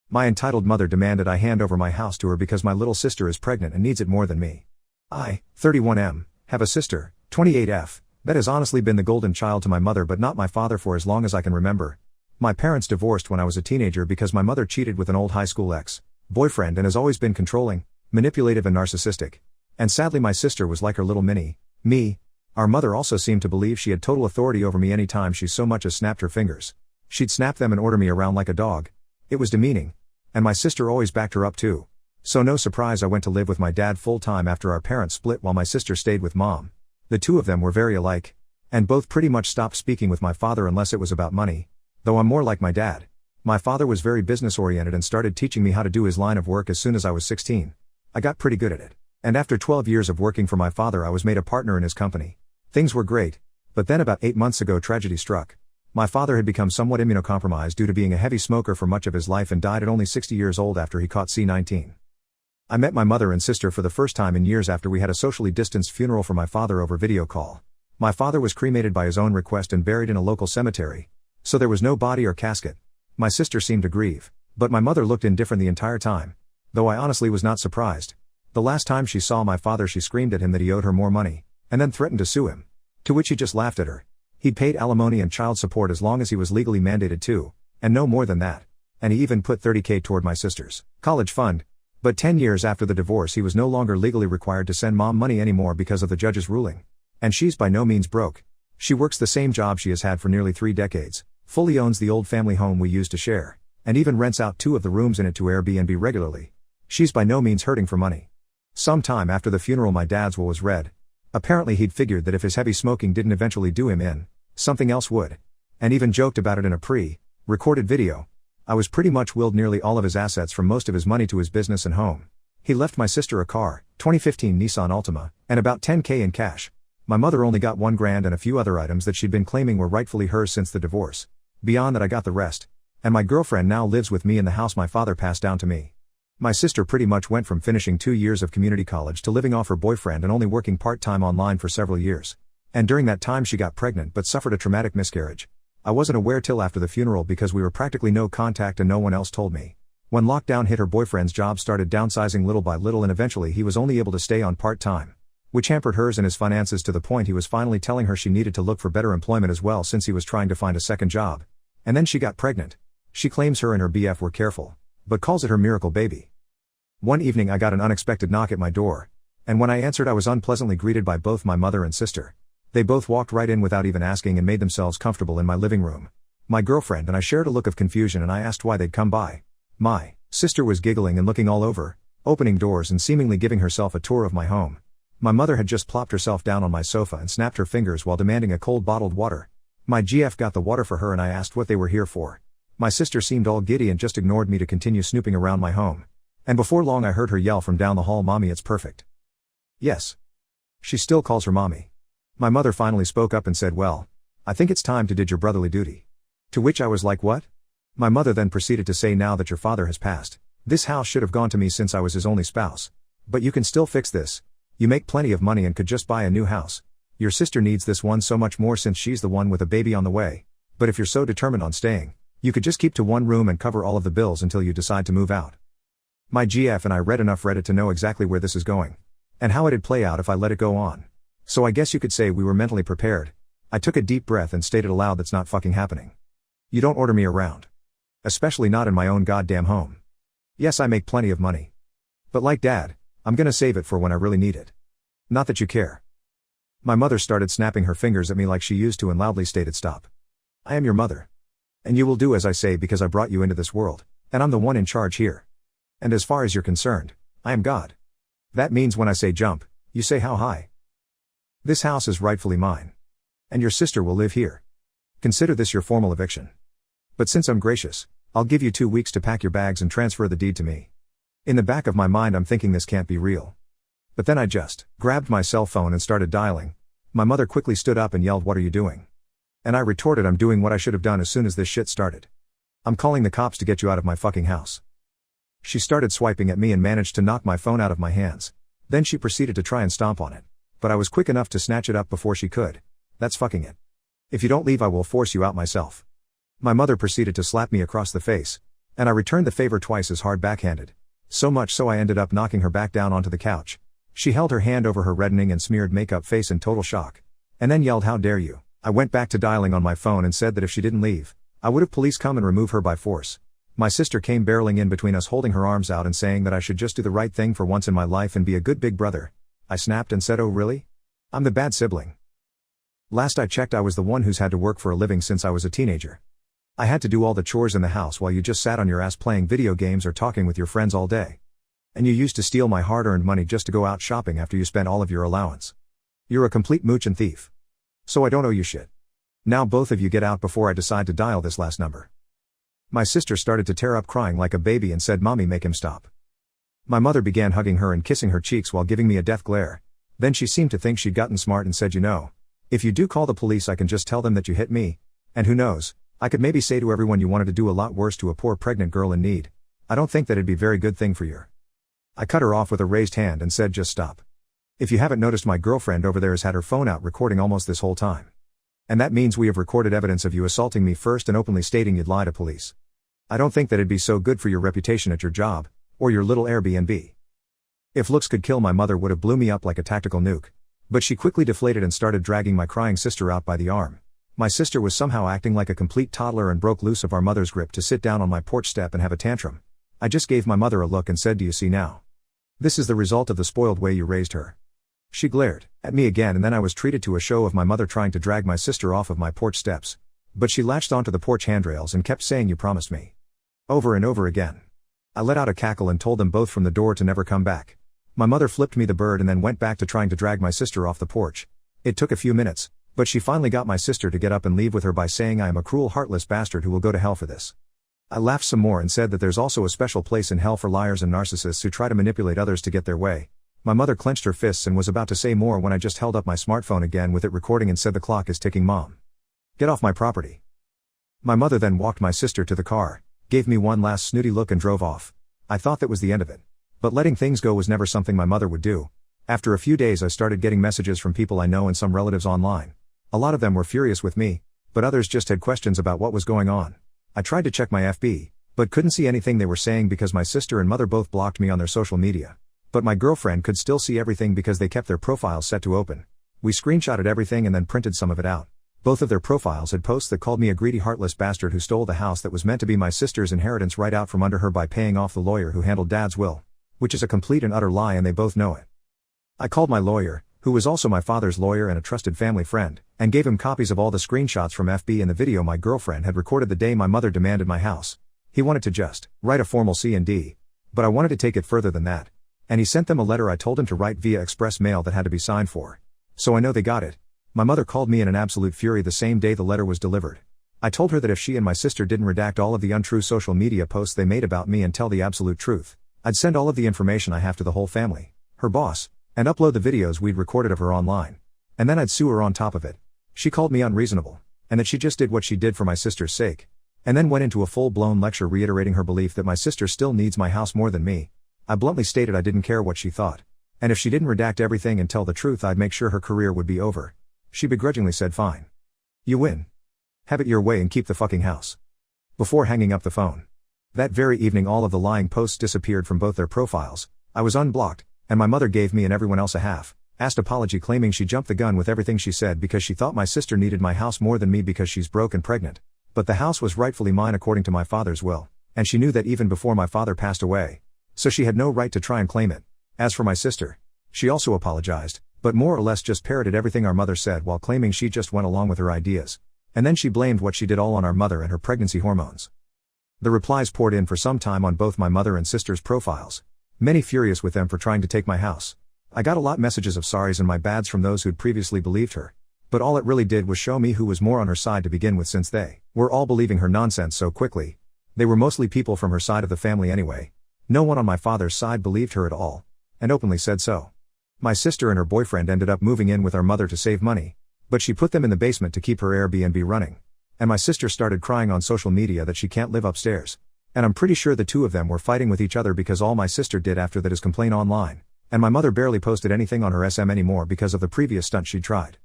My entitled mother demanded I hand over my house to her because my little sister is pregnant and needs it more than me. I, 31M, have a sister, 28F, that has honestly been the golden child to my mother but not my father for as long as I can remember. My parents divorced when I was a teenager because my mother cheated with an old high school ex-boyfriend and has always been controlling, manipulative and narcissistic. And sadly my sister was like her little me. Our mother also seemed to believe she had total authority over me any time she so much as snapped her fingers. She'd snap them and order me around like a dog. It was demeaning. And my sister always backed her up too. So no surprise I went to live with my dad full time after our parents split while my sister stayed with mom. The two of them were very alike. And both pretty much stopped speaking with my father unless it was about money. Though I'm more like my dad. My father was very business oriented and started teaching me how to do his line of work as soon as I was 16. I got pretty good at it. And after 12 years of working for my father I was made a partner in his company. Things were great. But then about 8 months ago tragedy struck. My father had become somewhat immunocompromised due to being a heavy smoker for much of his life and died at only 60 years old after he caught C-19. I met my mother and sister for the first time in years after we had a socially distanced funeral for my father over video call. My father was cremated by his own request and buried in a local cemetery. So there was no body or casket. My sister seemed to grieve. But my mother looked indifferent the entire time. Though I honestly was not surprised. The last time she saw my father she screamed at him that he owed her more money. And then threatened to sue him. To which he just laughed at her. He'd paid alimony and child support as long as he was legally mandated to, and no more than that. And he even put $30,000 toward my sister's college fund. But 10 years after the divorce he was no longer legally required to send mom money anymore because of the judge's ruling. And she's by no means broke. She works the same job she has had for nearly 3 decades, fully owns the old family home we used to share, and even rents out 2 of the rooms in it to Airbnb regularly. She's by no means hurting for money. Sometime after the funeral my dad's will was read. Apparently he'd figured that if his heavy smoking didn't eventually do him in, something else would. And even joked about it in a pre-recorded video. I was pretty much willed nearly all of his assets from most of his money to his business and home. He left my sister a car, 2015 Nissan Altima, and about $10,000 in cash. My mother only got $1,000 and a few other items that she'd been claiming were rightfully hers since the divorce. Beyond that I got the rest. And my girlfriend now lives with me in the house my father passed down to me. My sister pretty much went from finishing 2 years of community college to living off her boyfriend and only working part-time online for several years. And during that time she got pregnant but suffered a traumatic miscarriage. I wasn't aware till after the funeral because we were practically no contact and no one else told me. When lockdown hit her boyfriend's job started downsizing little by little and eventually he was only able to stay on part-time. Which hampered hers and his finances to the point he was finally telling her she needed to look for better employment as well since he was trying to find a second job. And then she got pregnant. She claims her and her BF were careful, but calls it her miracle baby. One evening I got an unexpected knock at my door. And when I answered I was unpleasantly greeted by both my mother and sister. They both walked right in without even asking and made themselves comfortable in my living room. My girlfriend and I shared a look of confusion and I asked why they'd come by. My sister was giggling and looking all over, opening doors and seemingly giving herself a tour of my home. My mother had just plopped herself down on my sofa and snapped her fingers while demanding a cold bottled water. My GF got the water for her and I asked what they were here for. My sister seemed all giddy and just ignored me to continue snooping around my home. And before long I heard her yell from down the hall, "Mommy, it's perfect." Yes. She still calls her mommy. My mother finally spoke up and said, "Well, I think it's time to did your brotherly duty." To which I was like, "What?" My mother then proceeded to say, "Now that your father has passed, this house should have gone to me since I was his only spouse. But you can still fix this. You make plenty of money and could just buy a new house. Your sister needs this one so much more since she's the one with a baby on the way. But if you're so determined on staying, you could just keep to one room and cover all of the bills until you decide to move out." My GF and I read enough Reddit to know exactly where this is going. And how it'd play out if I let it go on. So I guess you could say we were mentally prepared. I took a deep breath and stated aloud, "That's not fucking happening. You don't order me around. Especially not in my own goddamn home. Yes, I make plenty of money. But like Dad, I'm gonna save it for when I really need it. Not that you care." My mother started snapping her fingers at me like she used to and loudly stated, "Stop. I am your mother. And you will do as I say because I brought you into this world, and I'm the one in charge here. And as far as you're concerned, I am God. That means when I say jump, you say how high. This house is rightfully mine. And your sister will live here. Consider this your formal eviction. But since I'm gracious, I'll give you 2 weeks to pack your bags and transfer the deed to me." In the back of my mind I'm thinking this can't be real. But then I just grabbed my cell phone and started dialing. My mother quickly stood up and yelled, "What are you doing?" And I retorted, "I'm doing what I should have done as soon as this shit started. I'm calling the cops to get you out of my fucking house." She started swiping at me and managed to knock my phone out of my hands. Then she proceeded to try and stomp on it. But I was quick enough to snatch it up before she could. "That's fucking it. If you don't leave I will force you out myself." My mother proceeded to slap me across the face. And I returned the favor twice as hard backhanded. So much so I ended up knocking her back down onto the couch. She held her hand over her reddening and smeared makeup face in total shock. And then yelled, "How dare you!" I went back to dialing on my phone and said that if she didn't leave, I would have police come and remove her by force. My sister came barreling in between us, holding her arms out and saying that I should just do the right thing for once in my life and be a good big brother. I snapped and said, "Oh really? I'm the bad sibling. Last I checked I was the one who's had to work for a living since I was a teenager. I had to do all the chores in the house while you just sat on your ass playing video games or talking with your friends all day. And you used to steal my hard-earned money just to go out shopping after you spent all of your allowance. You're a complete mooch and thief. So I don't owe you shit. Now both of you get out before I decide to dial this last number." My sister started to tear up crying like a baby and said, "Mommy, make him stop." My mother began hugging her and kissing her cheeks while giving me a death glare. Then she seemed to think she'd gotten smart and said, "You know, if you do call the police I can just tell them that you hit me. And who knows, I could maybe say to everyone you wanted to do a lot worse to a poor pregnant girl in need. I don't think that'd be a very good thing for you." I cut her off with a raised hand and said, "Just stop. If you haven't noticed, my girlfriend over there has had her phone out recording almost this whole time. And that means we have recorded evidence of you assaulting me first and openly stating you'd lie to police. I don't think that'd be so good for your reputation at your job, or your little Airbnb." If looks could kill, my mother would have blew me up like a tactical nuke. But she quickly deflated and started dragging my crying sister out by the arm. My sister was somehow acting like a complete toddler and broke loose of our mother's grip to sit down on my porch step and have a tantrum. I just gave my mother a look and said, "Do you see now? This is the result of the spoiled way you raised her." She glared at me again, and then I was treated to a show of my mother trying to drag my sister off of my porch steps. But she latched onto the porch handrails and kept saying, "You promised me," over and over again. I let out a cackle and told them both from the door to never come back. My mother flipped me the bird and then went back to trying to drag my sister off the porch. It took a few minutes, but she finally got my sister to get up and leave with her by saying, "I am a cruel, heartless bastard who will go to hell for this." I laughed some more and said that there's also a special place in hell for liars and narcissists who try to manipulate others to get their way. My mother clenched her fists and was about to say more when I just held up my smartphone again with it recording and said, "The clock is ticking, Mom. Get off my property." My mother then walked my sister to the car, gave me one last snooty look and drove off. I thought that was the end of it. But letting things go was never something my mother would do. After a few days I started getting messages from people I know and some relatives online. A lot of them were furious with me, but others just had questions about what was going on. I tried to check my FB, but couldn't see anything they were saying because my sister and mother both blocked me on their social media. But my girlfriend could still see everything because they kept their profiles set to open. We screenshotted everything and then printed some of it out. Both of their profiles had posts that called me a greedy, heartless bastard who stole the house that was meant to be my sister's inheritance right out from under her by paying off the lawyer who handled Dad's will. Which is a complete and utter lie, and they both know it. I called my lawyer, who was also my father's lawyer and a trusted family friend, and gave him copies of all the screenshots from FB and the video my girlfriend had recorded the day my mother demanded my house. He wanted to just write a formal C&D, but I wanted to take it further than that. And he sent them a letter I told him to write via express mail that had to be signed for. So I know they got it. My mother called me in an absolute fury the same day the letter was delivered. I told her that if she and my sister didn't redact all of the untrue social media posts they made about me and tell the absolute truth, I'd send all of the information I have to the whole family, her boss, and upload the videos we'd recorded of her online. And then I'd sue her on top of it. She called me unreasonable, and that she just did what she did for my sister's sake. And then went into a full-blown lecture reiterating her belief that my sister still needs my house more than me. I bluntly stated I didn't care what she thought. And if she didn't redact everything and tell the truth, I'd make sure her career would be over. She begrudgingly said, "Fine. You win. Have it your way and keep the fucking house." Before hanging up the phone. That very evening all of the lying posts disappeared from both their profiles. I was unblocked, and my mother gave me and everyone else a half-assed apology claiming she jumped the gun with everything she said because she thought my sister needed my house more than me because she's broke and pregnant. But the house was rightfully mine according to my father's will, and she knew that even before my father passed away. So she had no right to try and claim it. As for my sister, she also apologized, but more or less just parroted everything our mother said while claiming she just went along with her ideas. And then she blamed what she did all on our mother and her pregnancy hormones. The replies poured in for some time on both my mother and sister's profiles. Many furious with them for trying to take my house. I got a lot messages of sorries and my bads from those who'd previously believed her. But all it really did was show me who was more on her side to begin with, since they were all believing her nonsense so quickly. They were mostly people from her side of the family anyway. No one on my father's side believed her at all, and openly said so. My sister and her boyfriend ended up moving in with our mother to save money, but she put them in the basement to keep her Airbnb running. And my sister started crying on social media that she can't live upstairs. And I'm pretty sure the two of them were fighting with each other because all my sister did after that is complain online. And my mother barely posted anything on her SM anymore because of the previous stunt she'd tried.